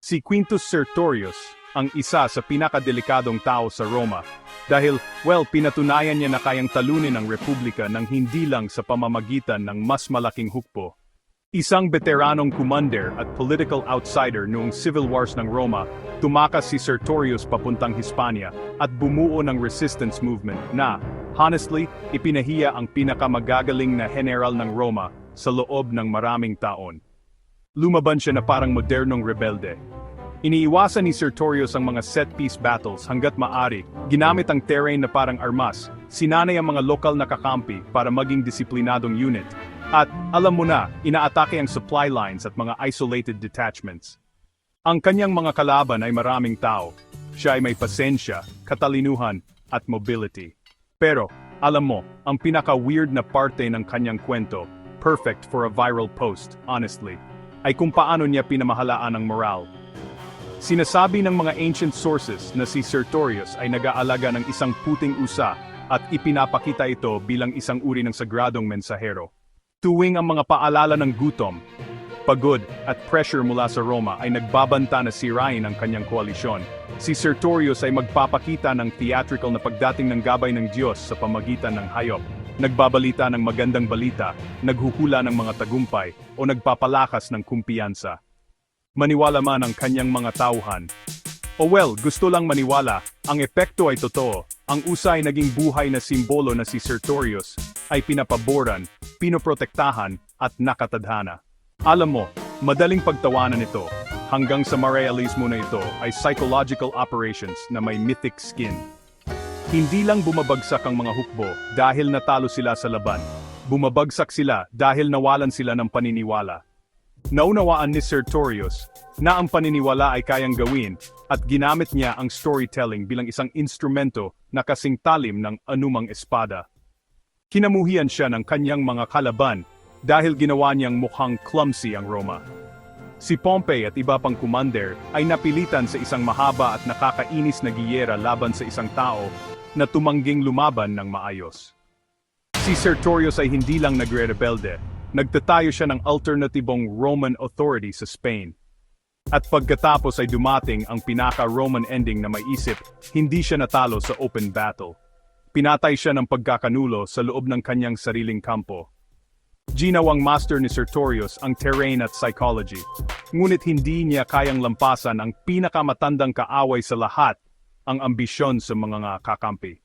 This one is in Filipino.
Si Quintus Sertorius ang isa sa pinakadelikadong tao sa Roma dahil, pinatunayan niya na kayang talunin ang republika ng hindi lang sa pamamagitan ng mas malaking hukbo. Isang veteranong commander at political outsider noong civil wars ng Roma, tumakas si Sertorius papuntang Hispania at bumuo ng resistance movement na, honestly, ipinahiya ang pinakamagagaling na general ng Roma sa loob ng maraming taon. Lumaban siya na parang modernong rebelde. Iniiwasan ni Sertorius ang mga set-piece battles hanggat maari, ginamit ang terrain na parang armas, sinanay ang mga lokal na kakampi para maging disiplinadong unit, at, alam mo na, inaatake ang supply lines at mga isolated detachments. Ang kanyang mga kalaban ay maraming tao. Siya ay may pasensya, katalinuhan, at mobility. Pero, alam mo, ang pinaka-weird na parte ng kanyang kwento, perfect for a viral post, honestly, ay kung paano niya pinamahalaan ang moral. Sinasabi ng mga ancient sources na si Sertorius ay nag-aalaga ng isang puting usa at ipinapakita ito bilang isang uri ng sagradong mensahero. Tuwing ang mga paalala ng gutom, pagod at pressure mula sa Roma ay nagbabanta na sirain ang kanyang koalisyon, si Sertorius ay magpapakita ng theatrical na pagdating ng gabay ng Diyos sa pamagitan ng hayop, nagbabalita ng magandang balita, naghuhula ng mga tagumpay, o nagpapalakas ng kumpiyansa. Maniwala man ang kanyang mga tauhan. Gusto lang maniwala, ang epekto ay totoo. Ang usay naging buhay na simbolo na si Sertorius ay pinapaboran, pinoprotektahan, at nakatadhana. Alam mo, madaling pagtawanan ito, hanggang sa marealismo na ito ay psychological operations na may mythic skin. Hindi lang bumabagsak ang mga hukbo dahil natalo sila sa laban. Bumabagsak sila dahil nawalan sila ng paniniwala. Naunawaan ni Sertorius na ang paniniwala ay kayang gawin at ginamit niya ang storytelling bilang isang instrumento na kasing talim ng anumang espada. Kinamuhian siya ng kanyang mga kalaban dahil ginawa niyang mukhang clumsy ang Roma. Si Pompey at iba pang commander ay napilitan sa isang mahaba at nakakainis na giyera laban sa isang tao na tumangging lumaban ng maayos. Si Sertorius ay hindi lang nagre-rebelde, nagtatayo siya ng alternatibong Roman authority sa Spain. At pagkatapos ay dumating ang pinaka-Roman ending na may isip, hindi siya natalo sa open battle. Pinatay siya ng pagkakanulo sa loob ng kanyang sariling kampo. Ginawang master ni Sertorius ang terrain at psychology, ngunit hindi niya kayang lampasan ang pinakamatandang kaaway sa lahat, ang ambisyon sa mga kakampi.